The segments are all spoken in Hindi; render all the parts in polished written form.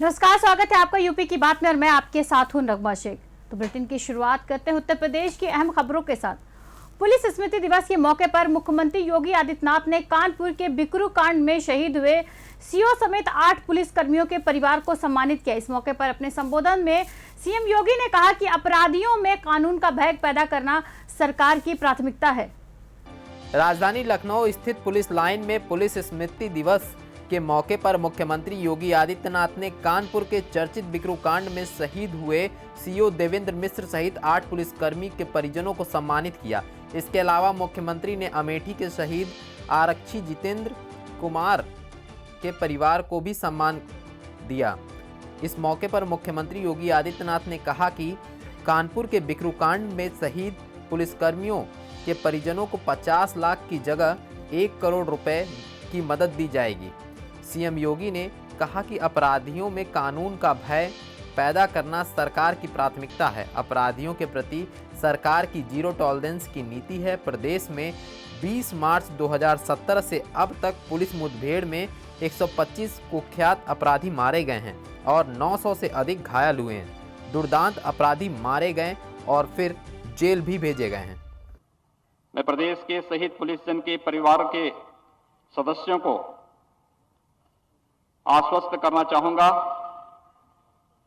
नमस्कार, स्वागत है आपका यूपी की बात में और मैं आपके साथ हूं नगमा शेख। तो बुलेटिन की शुरुआत करते हैं उत्तर प्रदेश की अहम खबरों के साथ। पुलिस स्मृति दिवस के मौके पर मुख्यमंत्री योगी आदित्यनाथ ने कानपुर के बिकरू कांड में शहीद हुए सीओ समेत 8 पुलिस कर्मियों के परिवार को सम्मानित किया। इस मौके पर अपने संबोधन में सीएम योगी ने कहा कि अपराधियों में कानून का भय पैदा करना सरकार की प्राथमिकता है। राजधानी लखनऊ स्थित पुलिस लाइन में पुलिस स्मृति दिवस के मौके पर मुख्यमंत्री योगी आदित्यनाथ ने कानपुर के चर्चित बिकरू कांड में शहीद हुए सीओ देवेंद्र मिश्र सहित 8 पुलिसकर्मी के परिजनों को सम्मानित किया। इसके अलावा मुख्यमंत्री ने अमेठी के शहीद आरक्षी जितेंद्र कुमार के परिवार को भी सम्मान दिया। इस मौके पर मुख्यमंत्री योगी आदित्यनाथ ने कहा कि कानपुर के बिकरू कांड में शहीद पुलिसकर्मियों के परिजनों को 50 लाख की जगह 1 करोड़ रुपए की मदद दी जाएगी। सीएम योगी ने कहा कि अपराधियों में कानून का भय पैदा करना सरकार की प्राथमिकता है। अपराधियों के प्रति सरकार की जीरो टॉलरेंस की नीति है। प्रदेश में 20 मार्च 2017 से अब तक पुलिस मुठभेड़ में 125 कुख्यात अपराधी मारे गए हैं और 900 से अधिक घायल हुए हैं। दुर्दांत अपराधी मारे गए और फिर जेल भी भेजे गए हैं। मैं प्रदेश के शहीद पुलिसजन के परिवार के सदस्यों को आश्वस्त करना चाहूंगा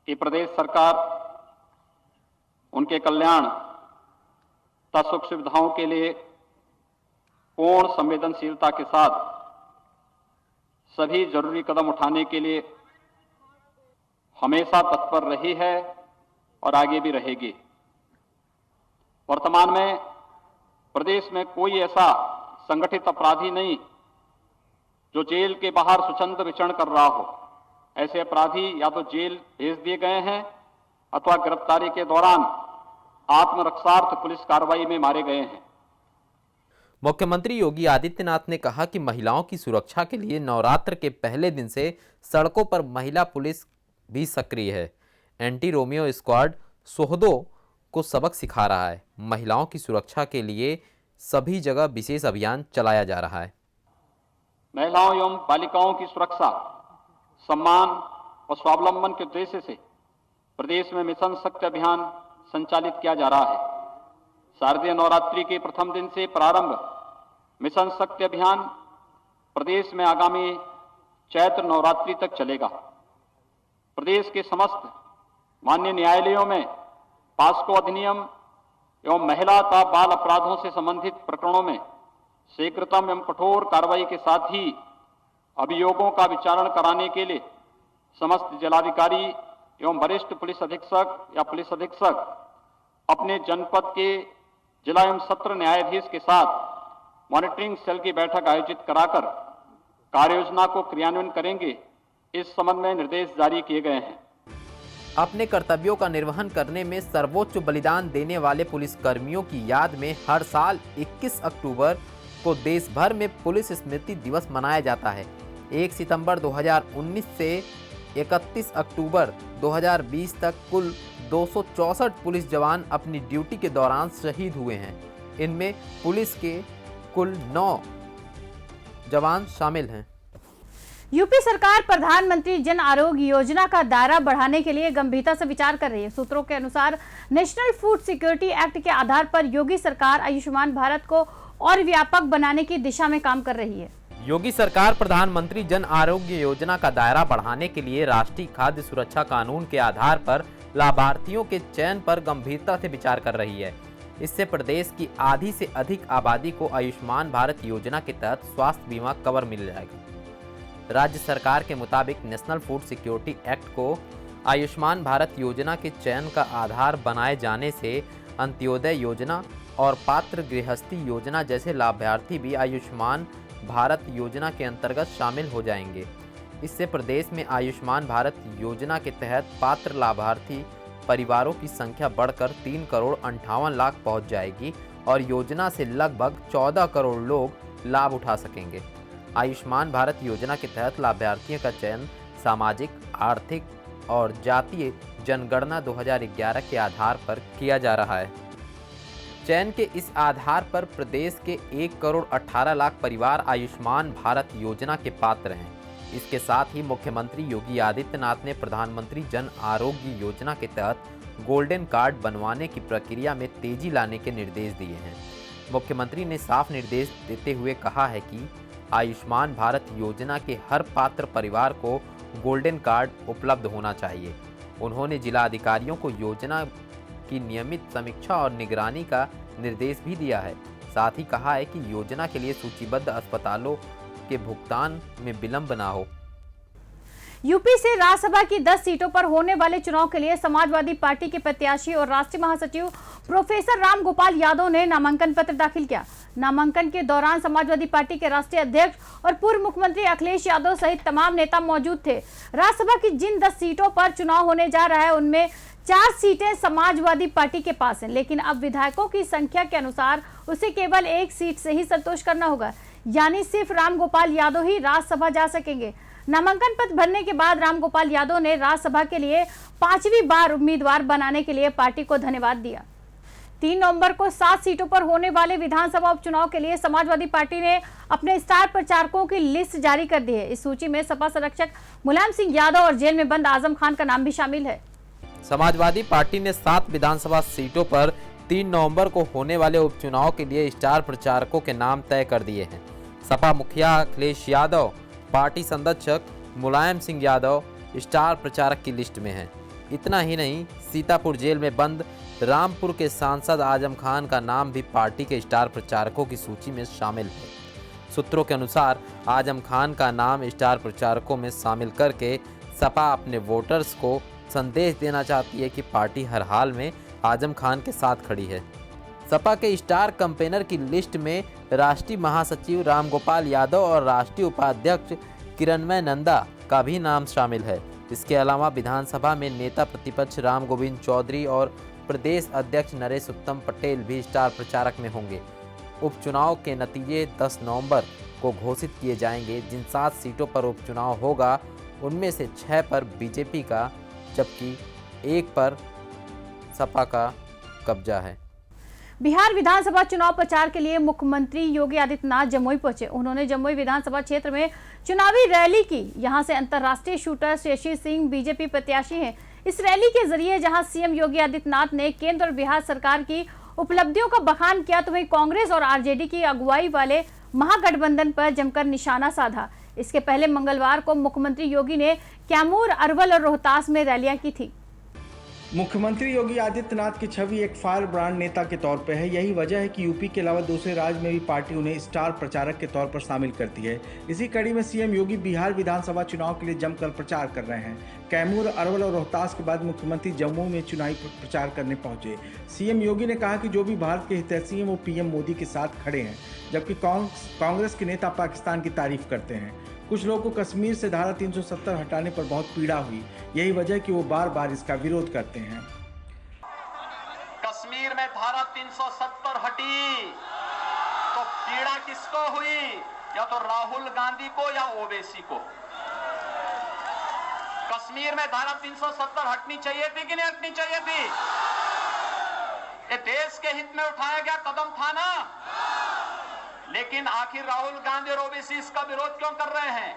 कि प्रदेश सरकार उनके कल्याण तथा सुख सुविधाओं के लिए पूर्ण संवेदनशीलता के साथ सभी जरूरी कदम उठाने के लिए हमेशा तत्पर रही है और आगे भी रहेगी। वर्तमान में प्रदेश में कोई ऐसा संगठित अपराधी नहीं जो जेल के बाहर स्वच्छंद विचरण कर रहा हो। ऐसे अपराधी या तो जेल भेज दिए गए हैं अथवा गिरफ्तारी के दौरान आत्मरक्षार्थ पुलिस कार्रवाई में मारे गए हैं। मुख्यमंत्री योगी आदित्यनाथ ने कहा कि महिलाओं की सुरक्षा के लिए नवरात्र के पहले दिन से सड़कों पर महिला पुलिस भी सक्रिय है। एंटी रोमियो स्क्वाड सोहदों को सबक सिखा रहा है। महिलाओं की सुरक्षा के लिए सभी जगह विशेष अभियान चलाया जा रहा है। महिलाओं एवं बालिकाओं की सुरक्षा, सम्मान और स्वावलंबन के उद्देश्य से प्रदेश में मिशन शक्ति अभियान संचालित किया जा रहा है। शारदीय नवरात्रि के प्रथम दिन से प्रारंभ मिशन शक्ति अभियान प्रदेश में आगामी चैत्र नवरात्रि तक चलेगा। प्रदेश के समस्त मान्य न्यायालयों में पास्को अधिनियम एवं महिला तथा बाल अपराधों से संबंधित प्रकरणों में शीघ्रतम एवं कठोर कार्रवाई के साथ ही अभियोगों का विचारण कराने के लिए समस्त जिलाधिकारी एवं वरिष्ठ पुलिस अधीक्षक या पुलिस अधीक्षक अपने जनपद के जिला एवं सत्र न्यायाधीश के साथ मॉनिटरिंग सेल की बैठक आयोजित कराकर कार्ययोजना को क्रियान्वयन करेंगे। इस संबंध में निर्देश जारी किए गए हैं। अपने कर्तव्यों का निर्वहन करने में सर्वोच्च बलिदान देने वाले पुलिसकर्मियों की याद में हर साल 21 अक्टूबर को देश भर में पुलिस स्मृति दिवस मनाया जाता है। 1 सितंबर 2019 से 31 अक्टूबर 2020 तक कुल 264 पुलिस जवान अपनी ड्यूटी के दौरान शहीद हुए हैं। इनमें पुलिस के कुल 9 जवान शामिल हैं। यूपी सरकार प्रधानमंत्री जन आरोग्य योजना का दायरा बढ़ाने के लिए गंभीरता से विचार कर रही है। सूत्रों के अनुसार नेशनल फूड सिक्योरिटी एक्ट के आधार पर योगी सरकार आयुष्मान भारत को और व्यापक बनाने की दिशा में काम कर रही है। योगी सरकार प्रधानमंत्री जन आरोग्य योजना का दायरा बढ़ाने के लिए राष्ट्रीय खाद्य सुरक्षा कानून के आधार पर लाभार्थियों के चयन पर गंभीरता से विचार कर रही है। इससे प्रदेश की आधी से अधिक आबादी को आयुष्मान भारत योजना के तहत स्वास्थ्य बीमा कवर मिल जाएगा। राज्य सरकार के मुताबिक नेशनल फूड सिक्योरिटी एक्ट को आयुष्मान भारत योजना के चयन का आधार बनाए जाने से अंत्योदय योजना और पात्र गृहस्थी योजना जैसे लाभार्थी भी आयुष्मान भारत योजना के अंतर्गत शामिल हो जाएंगे। इससे प्रदेश में आयुष्मान भारत योजना के तहत पात्र लाभार्थी परिवारों की संख्या बढ़कर 3 करोड़ 58 लाख पहुंच जाएगी और योजना से लगभग 14 करोड़ लोग लाभ उठा सकेंगे। आयुष्मान भारत योजना के तहत लाभार्थियों का चयन सामाजिक, आर्थिक और जातीय जनगणना 2011 के आधार पर किया जा रहा है। चयन के इस आधार पर प्रदेश के 1 करोड़ 18 लाख परिवार आयुष्मान भारत योजना के पात्र हैं। इसके साथ ही मुख्यमंत्री योगी आदित्यनाथ ने प्रधानमंत्री जन आरोग्य योजना के तहत गोल्डन कार्ड बनवाने की प्रक्रिया में तेजी लाने के निर्देश दिए हैं। मुख्यमंत्री ने साफ निर्देश देते हुए कहा है कि आयुष्मान भारत योजना के हर पात्र परिवार को गोल्डन कार्ड उपलब्ध होना चाहिए। उन्होंने जिला अधिकारियों को योजना की नियमित समीक्षा और निगरानी का निर्देश भी दिया है। साथ ही कहा है कि योजना के लिए सूचीबद्ध अस्पतालों के भुगतान में विलंब न हो। यूपी से राज्यसभा की 10 सीटों पर होने वाले चुनाव के लिए समाजवादी पार्टी के प्रत्याशी और राष्ट्रीय महासचिव प्रोफेसर राम गोपाल यादव ने नामांकन पत्र दाखिल किया। नामांकन के दौरान समाजवादी पार्टी के राष्ट्रीय अध्यक्ष और पूर्व मुख्यमंत्री अखिलेश यादव सहित तमाम नेता मौजूद थे। राज्यसभा की जिन 10 सीटों पर चुनाव होने जा रहा है उनमें 4 सीटें समाजवादी पार्टी के पास हैं, लेकिन अब विधायकों की संख्या के अनुसार उसे केवल 1 सीट से ही संतोष करना होगा, यानी सिर्फ राम गोपाल यादव ही राज्यसभा जा सकेंगे। नामांकन पत्र भरने के बाद राम गोपाल यादव ने राज्यसभा के लिए 5वीं बार उम्मीदवार बनाने के लिए पार्टी को धन्यवाद दिया। 3 नवंबर को 7 सीटों पर होने वाले विधानसभा उपचुनाव के लिए समाजवादी पार्टी ने अपने स्टार प्रचारकों की लिस्ट जारी कर दी है। इस सूची में सपा संरक्षक मुलायम सिंह यादव और जेल में बंद आजम खान का नाम भी शामिल है। समाजवादी पार्टी ने 7 विधानसभा सीटों पर 3 नवंबर को होने वाले उपचुनाव के लिए स्टार प्रचारकों के नाम तय कर दिए हैं। सपा मुखिया अखिलेश यादव, पार्टी संरक्षक मुलायम सिंह यादव स्टार प्रचारक की लिस्ट में हैं। इतना ही नहीं, सीतापुर जेल में बंद रामपुर के सांसद आजम खान का नाम भी पार्टी के स्टार प्रचारकों की सूची में शामिल है। सूत्रों के अनुसार आजम खान का नाम स्टार प्रचारकों में शामिल करके सपा अपने वोटर्स को संदेश देना चाहती है कि पार्टी हर हाल में आजम खान के साथ खड़ी है। सपा के स्टार कैंपेनर की लिस्ट में राष्ट्रीय महासचिव रामगोपाल यादव और राष्ट्रीय उपाध्यक्ष किरणमय नंदा का भी नाम शामिल है। इसके अलावा विधानसभा में नेता प्रतिपक्ष राम गोविंद चौधरी और प्रदेश अध्यक्ष नरेश उत्तम पटेल भी स्टार प्रचारक में होंगे। उपचुनाव के नतीजे 10 नवंबर को घोषित किए जाएंगे। जिन 7 सीटों पर उपचुनाव होगा उनमें से 6 पर बीजेपी का, जबकि 1 पर सपा का कब्जा है। बिहार विधानसभा चुनाव प्रचार के लिए मुख्यमंत्री योगी आदित्यनाथ जमुई पहुंचे। उन्होंने जमुई विधानसभा क्षेत्र में चुनावी रैली की। यहां से अंतर्राष्ट्रीय शूटर शशि सिंह बीजेपी प्रत्याशी हैं। इस रैली के जरिए जहां सीएम योगी आदित्यनाथ ने केंद्र और बिहार सरकार की उपलब्धियों का बखान किया, तो वहीं कांग्रेस और आरजेडी की अगुवाई वाले महागठबंधन पर जमकर निशाना साधा। इसके पहले मंगलवार को मुख्यमंत्री योगी ने कैमूर, अरवल और रोहतास में रैलियां की थी। मुख्यमंत्री योगी आदित्यनाथ की छवि एक फायर ब्रांड नेता के तौर पर है। यही वजह है कि यूपी के अलावा दूसरे राज्य में भी पार्टी उन्हें स्टार प्रचारक के तौर पर शामिल करती है। इसी कड़ी में सीएम योगी बिहार विधानसभा चुनाव के लिए जमकर प्रचार कर रहे हैं। कैमूर, अरवल और रोहतास के बाद मुख्यमंत्री जम्मू में चुनावी प्रचार करने पहुंचे। सीएम योगी ने कहा कि जो भी भारत के हितैषी हैं वो पीएम मोदी के साथ खड़े हैं, जबकि कांग्रेस के नेता पाकिस्तान की तारीफ करते हैं। कुछ लोगों को कश्मीर से धारा 370 हटाने पर बहुत पीड़ा हुई। यही वजह कि वो बार बार इसका विरोध करते हैं। कश्मीर में धारा 370 हटी तो पीड़ा किसको हुई? या तो राहुल गांधी को या ओवैसी को। कश्मीर में धारा 370 हटनी चाहिए थी कि नहीं हटनी चाहिए थी? ये देश के हित में उठाया गया कदम था ना। लेकिन आखिर राहुल गांधी और ओवैसी इसका विरोध क्यों कर रहे हैं?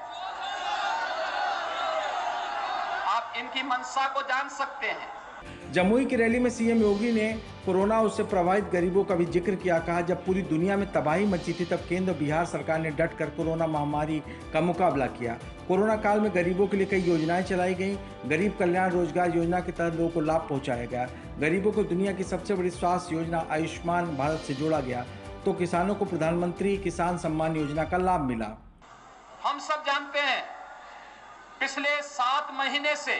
आप इनकी मंशा को जान सकते हैं। जमुई की रैली में सीएम योगी ने कोरोना उससे प्रभावित गरीबों का भी जिक्र किया। कहा, जब पूरी दुनिया में तबाही मची थी तब केंद्र बिहार सरकार ने डटकर कोरोना महामारी का मुकाबला किया। कोरोना काल में गरीबों के लिए कई योजनाएं चलाई गईं। गरीब कल्याण रोजगार योजना के तहत लोगों को लाभ पहुंचाया गया। गरीबों को दुनिया की सबसे बड़ी स्वास्थ्य योजना आयुष्मान भारत से जोड़ा गया, तो किसानों को प्रधानमंत्री किसान सम्मान योजना का लाभ मिला। हम सब जानते हैं पिछले 7 महीने से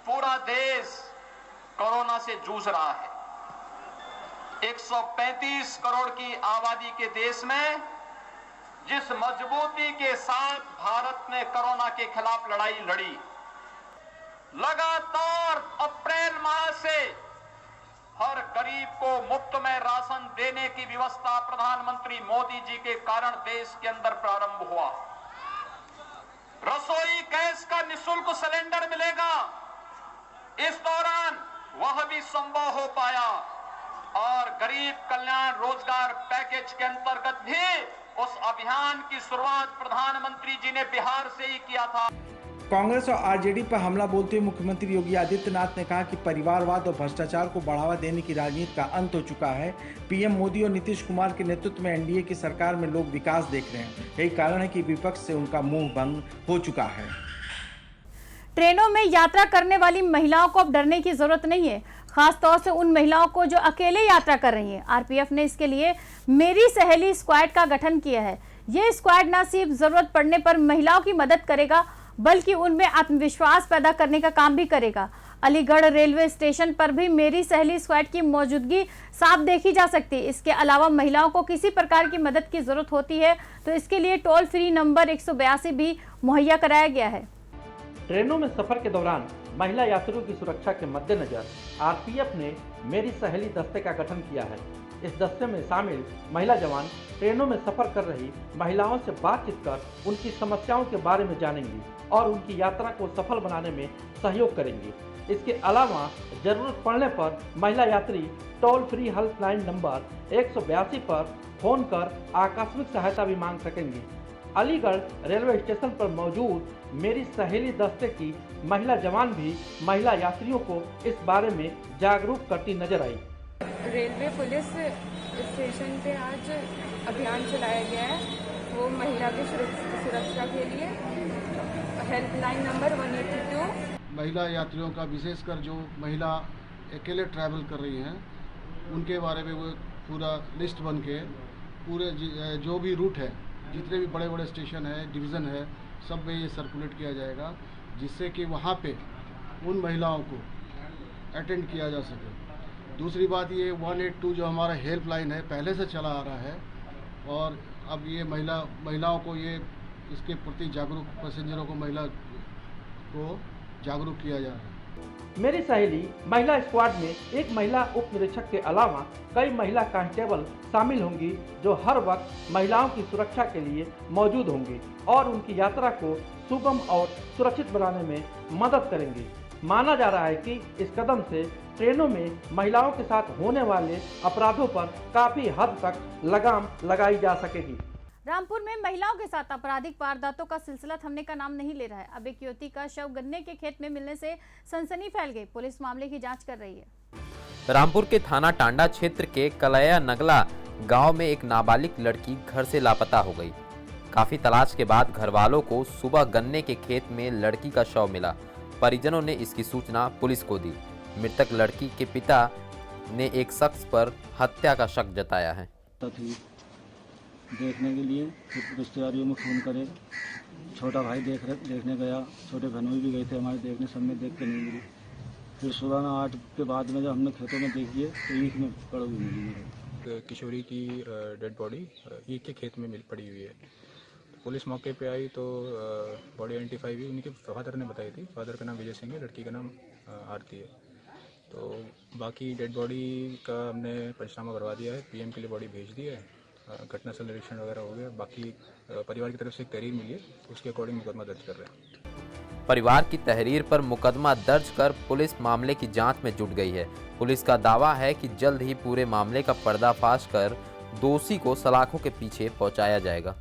पूरा देश कोरोना से जूझ रहा है। 135 करोड़ की आबादी के देश में जिस मजबूती के साथ भारत ने कोरोना के खिलाफ लड़ाई लड़ी, लगातार अप्रैल माह से हर गरीब को मुफ्त में राशन देने की व्यवस्था प्रधानमंत्री मोदी जी के कारण देश के अंदर प्रारंभ हुआ। रसोई गैस का निःशुल्क सिलेंडर मिलेगा, इस दौरान वह भी संभव हो पाया। और गरीब कल्याण रोजगार पैकेज के अंतर्गत भी उस अभियान की शुरुआत प्रधानमंत्री जी ने बिहार से ही किया था। कांग्रेस और आरजेडी पर हमला बोलते हुए मुख्यमंत्री योगी आदित्यनाथ ने कहा कि परिवारवाद और भ्रष्टाचार को बढ़ावा देने की राजनीति का अंत हो चुका है। पीएम मोदी और नीतीश कुमार के नेतृत्व में एनडीए की सरकार में लोग विकास देख रहे हैं। यही कारण है कि विपक्ष से उनका मुंह भंग हो चुका है। ट्रेनों में यात्रा करने वाली महिलाओं को अब डरने की जरूरत नहीं है, खास तौर से उन महिलाओं को जो अकेले यात्रा कर रही हैं। आरपीएफ ने इसके लिए मेरी सहेली स्क्वाड का गठन किया है। ये स्क्वाड न सिर्फ जरूरत पड़ने पर महिलाओं की मदद करेगा, बल्कि उनमें आत्मविश्वास पैदा करने का काम भी करेगा। अलीगढ़ रेलवे स्टेशन पर भी मेरी सहेली स्क्वाड की मौजूदगी साफ देखी जा सकती है। इसके अलावा महिलाओं को किसी प्रकार की मदद की जरूरत होती है तो इसके लिए टोल फ्री नंबर 182 भी मुहैया कराया गया है। ट्रेनों में सफर के दौरान महिला यात्रियों की सुरक्षा के मद्देनजर आरपीएफ ने मेरी सहेली दस्ते का गठन किया है। इस दस्ते में शामिल महिला जवान ट्रेनों में सफर कर रही महिलाओं से बातचीत कर उनकी समस्याओं के बारे में जानेंगी और उनकी यात्रा को सफल बनाने में सहयोग करेंगी। इसके अलावा जरूरत पड़ने पर महिला यात्री टोल फ्री हेल्पलाइन नंबर 182 पर फोन कर आकस्मिक सहायता भी मांग सकेंगी। अलीगढ़ रेलवे स्टेशन पर मौजूद मेरी सहेली दस्ते की महिला जवान भी महिला यात्रियों को इस बारे में जागरूक करती नजर आई। रेलवे पुलिस स्टेशन पे आज अभियान चलाया गया है, वो महिला की सुरक्षा के लिए। Helpline number 182। महिला यात्रियों का विशेषकर जो महिला अकेले ट्रैवल कर रही हैं उनके बारे में वो पूरा लिस्ट बन के पूरे जो भी रूट है, जितने भी बड़े बड़े स्टेशन है, डिवीज़न है, सब में ये सर्कुलेट किया जाएगा, जिससे कि वहाँ पे उन महिलाओं को अटेंड किया जा सके। दूसरी बात ये 182 जो हमारा हेल्पलाइन है पहले से चला आ रहा है और अब ये महिलाओं को ये इसके प्रति जागरूक, पैसेंजरों को, महिला को जागरूक किया जा रहा है। मेरी सहेली महिला स्क्वाड में एक महिला उप निरीक्षक के अलावा कई महिला कांस्टेबल शामिल होंगी जो हर वक्त महिलाओं की सुरक्षा के लिए मौजूद होंगी और उनकी यात्रा को सुगम और सुरक्षित बनाने में मदद करेंगी। माना जा रहा है कि इस कदम से ट्रेनों में महिलाओं के साथ होने वाले अपराधों पर काफी हद तक लगाम लगाई जा सकेगी। रामपुर में महिलाओं के साथ आपराधिक वारदातों का सिलसिला थमने का नाम नहीं ले रहा है। अब एक युवती का शव गन्ने के खेत में मिलने से सनसनी फैल गई। पुलिस मामले की जांच कर रही है। रामपुर के थाना टांडा क्षेत्र के कलया नगला गांव में एक नाबालिग लड़की घर से लापता हो गई। काफी तलाश के बाद घर वालों को सुबह गन्ने के खेत में लड़की का शव मिला। परिजनों ने इसकी सूचना पुलिस को दी। मृतक लड़की के पिता ने एक शख्स पर हत्या का शक जताया है। देखने के लिए फिर रिश्तेदारियों में फ़ोन करे, छोटा भाई देखने गया, छोटे बहनों भी गए थे हमारे देखने, सब में देख के नहीं मिली। फिर सुबह में 8 के बाद में जब हमने खेतों में देखी है तो ईख में पड़ी हुई मिली। किशोरी की डेड बॉडी ईख के खेत में पड़ी हुई है। पुलिस मौके पे आई तो बॉडी आइडेंटिफाई हुई। उनके फादर ने बताई थी। फादर का नाम विजय सिंह है, लड़की का नाम आरती है। तो बाकी डेड बॉडी का हमने पंचनामा करवा दिया है, पीएम के लिए बॉडी भेज दी है। घटना स्थल निरीक्षण वगैरह हो गया। बाकी परिवार की तरफ से एक तहरीर मिली है, उसके अकॉर्डिंग मुकदमा दर्ज कर रहे हैं। परिवार की तहरीर पर मुकदमा दर्ज कर पुलिस मामले की जांच में जुट गई है। पुलिस का दावा है कि जल्द ही पूरे मामले का पर्दाफाश कर दोषी को सलाखों के पीछे पहुंचाया जाएगा।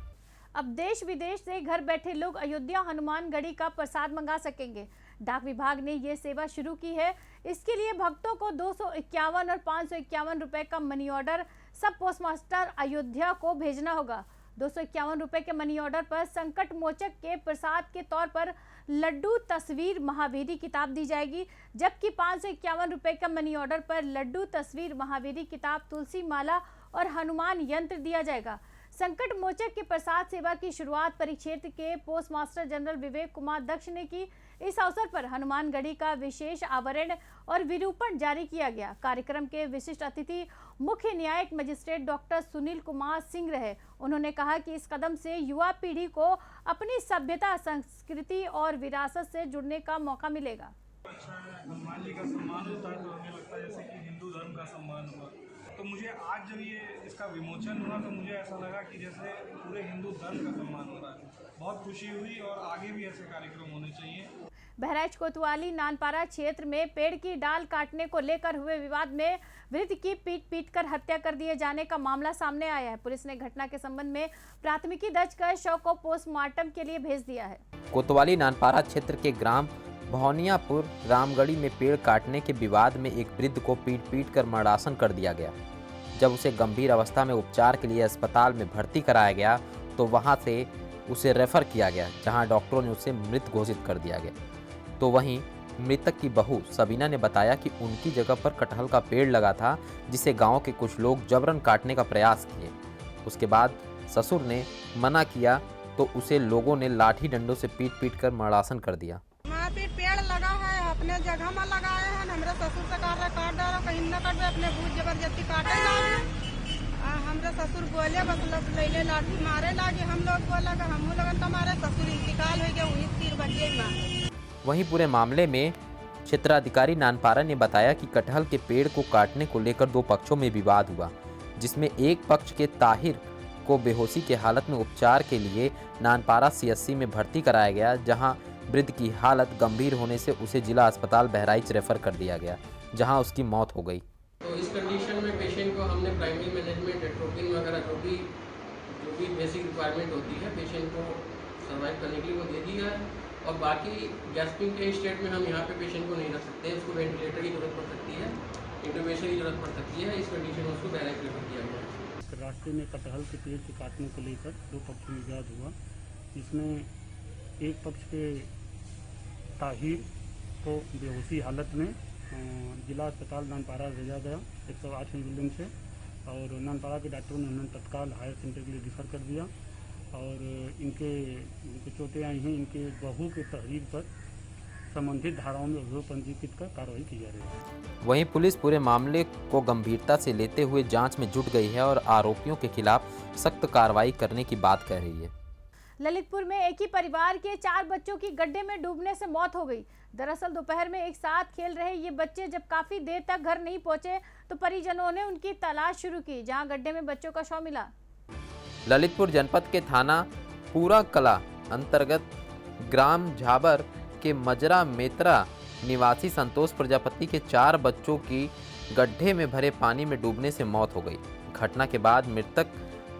अब देश विदेश से घर बैठे लोग अयोध्या हनुमानगढ़ी का प्रसाद मंगा सकेंगे। डाक विभाग ने ये सेवा शुरू की है। इसके लिए भक्तों को 251 और 551 रुपए का मनी ऑर्डर सब पोस्टमास्टर अयोध्या को भेजना होगा। 251 रुपए के मनी ऑर्डर पर संकट मोचक के प्रसाद के तौर पर लड्डू तस्वीर महावीरी किताब दी जाएगी, जबकि 551 रुपए का मनी ऑर्डर पर लड्डू तस्वीर महावीरी किताब, तुलसी माला और हनुमान यंत्र दिया जाएगा। संकट मोचक के प्रसाद सेवा की शुरुआत परिक्षेत्र के post master general Vivek Kumar दक्ष ने की। इस अवसर पर हनुमानगढ़ी का विशेष आवरण और विरूपण जारी किया गया। कार्यक्रम के विशिष्ट अतिथि मुख्य न्यायिक मजिस्ट्रेट डॉक्टर सुनील कुमार सिंह रहे। उन्होंने कहा कि इस कदम से युवा पीढ़ी को अपनी सभ्यता, संस्कृति और विरासत से जुड़ने का मौका मिलेगा। हनुमान जी का सम्मान होता है तो हमें लगता है जैसे कि हिंदू धर्म का सम्मान हुआ। तो मुझे आज जब ये इसका विमोचन हुआ तो मुझे ऐसा लगा कि जैसे पूरे हिंदू धर्म का सम्मान हो रहा है। बहुत खुशी हुई और आगे भी ऐसे कार्यक्रम होने चाहिए। बहराइच कोतवाली नानपारा क्षेत्र में पेड़ की डाल काटने को लेकर हुए विवाद में वृद्ध की पीट कर हत्या कर दिए जाने का मामला सामने आया है। पुलिस ने घटना के संबंध में प्राथमिकी दर्ज कर शव को पोस्टमार्टम के लिए भेज दिया है। कोतवाली नानपारा क्षेत्र के ग्राम भौनियापुर रामगढ़ी में पेड़ काटने के विवाद में एक वृद्ध को पीट कर मर्डासन कर दिया गया। जब उसे गंभीर अवस्था में उपचार के लिए अस्पताल में भर्ती कराया गया तो वहां से उसे रेफर किया गया, जहां डॉक्टरों ने उसे मृत घोषित कर दिया गया। तो वहीं मृतक की बहू सबीना ने बताया कि उनकी जगह पर कटहल का पेड़ लगा था, जिसे गांव के कुछ लोग जबरन काटने का प्रयास किए। उसके बाद ससुर ने मना किया तो उसे लोगों ने लाठी डंडों से पीट कर मर्डासन कर दिया। पेड़ लगा है अपने जगह में लगाए हैं, हमारे ससुर से काट डालो, कहीं न काट अपने भूत जबरदस्ती काटे लागे। हमारे ससुर बोले बस ले लाठी मारे लागे, हम लोग बोला हम लोगन तो हमारे ससुर इंतकाल हो गया, वही तीर बजे मारे। वहीं पूरे मामले में क्षेत्राधिकारी नानपारा ने बताया कि कटहल के पेड़ को काटने को लेकर दो पक्षों में विवाद हुआ, जिसमें एक पक्ष के ताहिर को बेहोशी के हालत में उपचार के लिए नानपारा CSC में भर्ती कराया गया, जहां वृद्ध की हालत गंभीर होने से उसे जिला अस्पताल बहराइच रेफर कर दिया गया, जहां उसकी मौत हो गई। तो इस कंडीशन में पेशेंट को हमने प्राइमरी मैनेजमेंट एट्रोपिन वगैरह जो भी बेसिक रिक्वायरमेंट होती है पेशेंट को सर्वाइव करने के लिए वो दे दिया है। और बाकी गैस्पिंग के स्टेट में हम यहाँ पे पेशेंट को नहीं रख सकते, उसको वेंटिलेटर की जरूरत पड़ सकती है, इंटुबेशन की जरूरत पड़ सकती है। इस कंडीशन में उसको बहराइच रेफर किया गया है। रास्ते में कटहल के पेड़ के काटने को लेकर दो पक्षों में विवाद हुआ। इसमें एक पक्ष के ताहिर को बेहोशी हालत में जिला अस्पताल नानपारा भेजा गया 108 एम्बुलेंस से, और नानपारा के डॉक्टरों ने उन्हें तत्काल हायर सेंटर के लिए रिफर कर दिया। और इनके चोटें आई हैं, इनके बहू के तहरीर पर संबंधित धाराओं में अभियोग पंजीकृत कर कार्रवाई की जा रही है। वहीं पुलिस पूरे मामले को गंभीरता से लेते हुए जांच में जुट गई है और आरोपियों के खिलाफ सख्त कार्रवाई करने की बात कह रही है। ललितपुर में एक ही परिवार के 4 बच्चों की गड्ढे में डूबने से मौत हो गई। दरअसल दोपहर में एक साथ खेल रहे ये बच्चे जब काफी देर तक घर नहीं पहुंचे तो परिजनों ने उनकी तलाश शुरू की, जहां गड्ढे में बच्चों का शव मिला। ललितपुर जनपद के थाना पूरा कला अंतर्गत ग्राम झाबर के मजरा मेतरा निवासी संतोष प्रजापति के 4 बच्चों की गड्ढे में भरे पानी में डूबने से मौत हो गई। घटना के बाद मृतक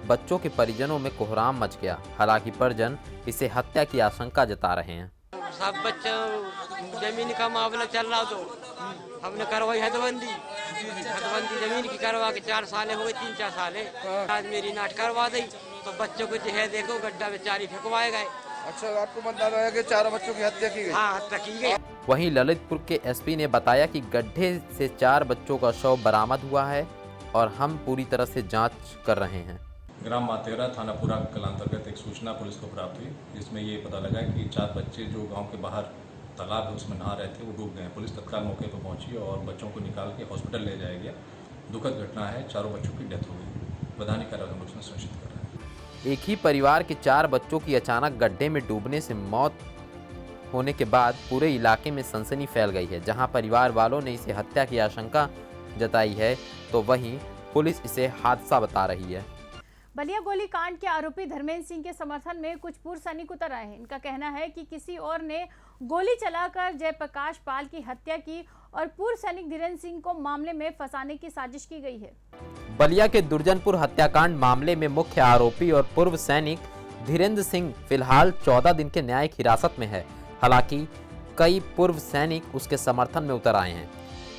बच्चों के परिजनों में कोहराम मच गया। हालांकि परिजन इसे हत्या की आशंका जता रहे हैं। सब बच्चों जमीन का मामला चल रहा तो हमने करवाई हदबंदी जमीन की करवा के 4 साल हो गए, 3-4 साल आज मेरी नाट करवा दी तो बच्चों को जो है देखो गड्ढा में 4 ही फेंकवाए गए। अच्छा, आपको बताया है कि 4 बच्चों की हत्या की गई? हाँ, हत्या की गई। वहीं ललितपुर के SP ने बताया कि गड्ढे से 4 बच्चों का शव बरामद हुआ है और हम पूरी तरह से जांच कर रहे हैं। ग्राम मातेरा थाना पूरा कला अंतर्गत एक सूचना पुलिस को प्राप्त हुई, जिसमें ये पता लगा कि 4 बच्चे जो गांव के बाहर तालाब है उसमें नहा रहे थे, वो डूब गए। पुलिस तत्काल मौके पर पहुंची और बच्चों को निकाल के हॉस्पिटल ले जाया गया। दुखद घटना है, 4 बच्चों की डेथ हो गई। वैधानिक कार्रवाई हम उसमें सुनिश्चित कर रहे हैं। एक ही परिवार के 4 बच्चों की अचानक गड्ढे में डूबने से मौत होने के बाद पूरे इलाके में सनसनी फैल गई है। जहां परिवार वालों ने इसे हत्या की आशंका जताई है तो वहीं पुलिस इसे हादसा बता रही है। बलिया गोली कांड के आरोपी धर्मेंद्र सिंह के समर्थन में कुछ पूर्व सैनिक उतर आए हैं। इनका कहना है कि किसी और ने गोली चलाकर जयप्रकाश पाल की हत्या की और पूर्व सैनिक धीरेन्द्र सिंह को मामले में फंसाने की साजिश की गई है। बलिया के दुर्जनपुर हत्याकांड मामले में मुख्य आरोपी और पूर्व सैनिक धीरेन्द्र सिंह फिलहाल 14 दिन के न्यायिक हिरासत में है। हालांकि कई पूर्व सैनिक उसके समर्थन में उतर आए हैं।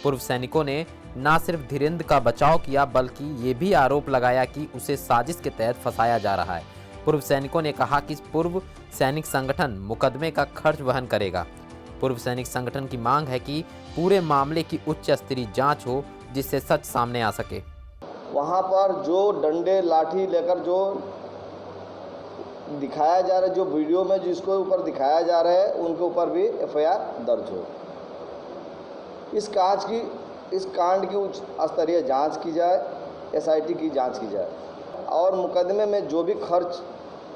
पूर्व सैनिकों ने न सिर्फ धीरेन्द्र का बचाव किया बल्कि ये भी आरोप लगाया कि उसे साजिश के तहत फंसाया जा रहा है। पूर्व सैनिकों ने कहा कि पूर्व सैनिक संगठन मुकदमे का खर्च वहन करेगा। पूर्व सैनिक संगठन की मांग है कि पूरे मामले की उच्च स्तरीय जांच हो, जिससे सच सामने आ सके। वहाँ पर जो डंडे लाठी लेकर जो दिखाया जा रहा है, जो वीडियो में जिसको ऊपर दिखाया जा रहा है, उनके ऊपर भी FIR दर्ज हो। इस कांड की उच्च स्तरीय जांच की जाए, SIT की जांच की जाए और मुकदमे में जो भी खर्च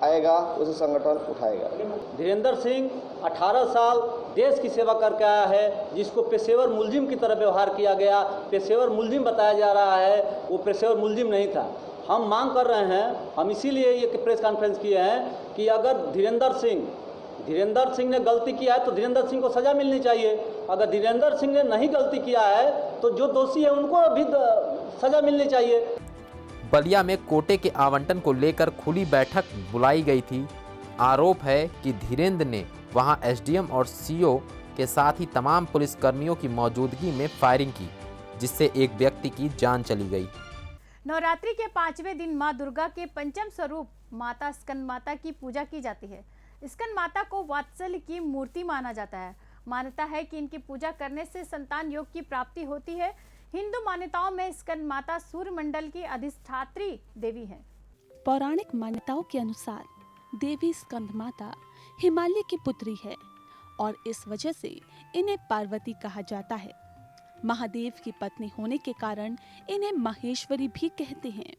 आएगा उसे संगठन उठाएगा। धीरेन्द्र सिंह 18 साल देश की सेवा करके आया है, जिसको पेशेवर मुलजिम की तरह व्यवहार किया गया, पेशेवर मुलजिम बताया जा रहा है, वो पेशेवर मुलजिम नहीं था। हम मांग कर रहे हैं, हम इसीलिए ये प्रेस कॉन्फ्रेंस किए हैं कि अगर धीरेन्द्र सिंह धीरेन्द्र सिंह ने गलती किया है तो धीरेन्द्र सिंह को सजा मिलनी चाहिए। अगर धीरेन्द्र सिंह ने नहीं गलती किया है तो जो दोषी है उनको भी सजा मिलनी चाहिए। बलिया में कोटे के आवंटन को लेकर खुली बैठक बुलाई गई थी। आरोप है कि धीरेन्द्र ने वहां एसडीएम और सीओ के साथ ही तमाम पुलिसकर्मियों की मौजूदगी में फायरिंग की, जिससे एक व्यक्ति की जान चली गई। नवरात्रि के 5वें दिन मां दुर्गा के पंचम स्वरूप माता स्कंद माता की पूजा की जाती है। स्कंद माता को वात्सल्य की मूर्ति माना जाता है। मान्यता है कि इनकी पूजा करने से संतान योग की प्राप्ति होती है। हिंदू मान्यताओं में स्कंद माता सूर्य मंडल की अधिष्ठात्री देवी है। पौराणिक मान्यताओं के अनुसार देवी स्कंद माता हिमालय की पुत्री है और इस वजह से इन्हें पार्वती कहा जाता है। महादेव की पत्नी होने के कारण इन्हें माहेश्वरी भी कहते हैं।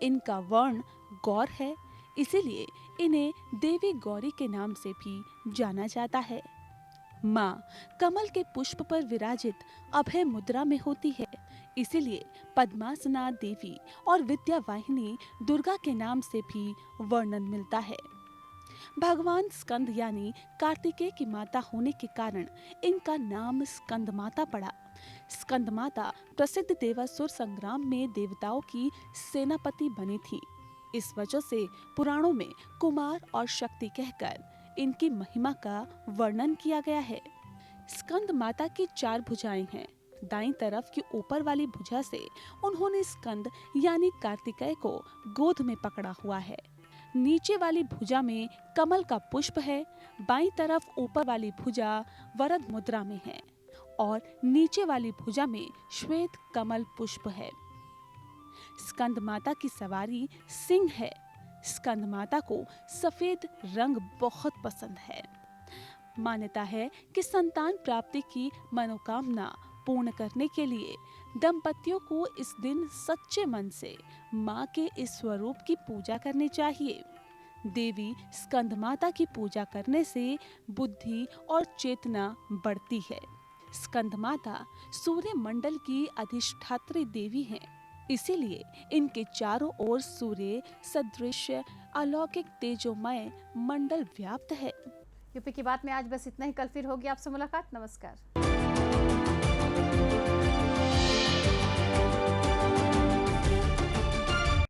इनका वर्ण गौर है, इसीलिए इन्हें देवी गौरी के नाम से भी जाना जाता है। माँ कमल के पुष्प पर विराजित अभय मुद्रा में होती है, इसीलिए पद्मासना देवी और विद्या वाहिनी दुर्गा के नाम से भी वर्णन मिलता है। भगवान स्कंद यानी कार्तिकेय की माता होने के कारण इनका नाम स्कंद माता पड़ा। स्कंद माता प्रसिद्ध देवासुर संग्राम में देवताओं की सेनापति बनी थी। इस वजह से पुराणों में कुमार और शक्ति कहकर इनकी महिमा का वर्णन किया गया है। स्कंद माता की 4 भुजाएं हैं। दाईं तरफ की ऊपर वाली भुजा से उन्होंने स्कंद यानी कार्तिकेय को गोद में पकड़ा हुआ है। नीचे वाली भुजा में कमल का पुष्प है। बाईं तरफ ऊपर वाली भुजा वरद मुद्रा में है और नीचे वाली भुजा में श्वेत कमल पुष्प है। स्कंद माता की सवारी सिंह है। स्कंद माता को सफेद रंग बहुत पसंद है। मान्यता है कि संतान प्राप्ति की मनोकामना पूर्ण करने के लिए दंपतियों को इस दिन सच्चे मन से माँ के इस स्वरूप की पूजा करनी चाहिए। देवी स्कंद माता की पूजा करने से बुद्धि और चेतना बढ़ती है। स्कंद माता सूर्य मंडल की अधिष्ठात्री देवी हैं, इसीलिए इनके चारों ओर सूर्य सदृश अलौकिक तेजोमय मंडल व्याप्त है। यूपी की बात में आज बस इतना ही। कल फिर होगी आपसे मुलाकात। नमस्कार।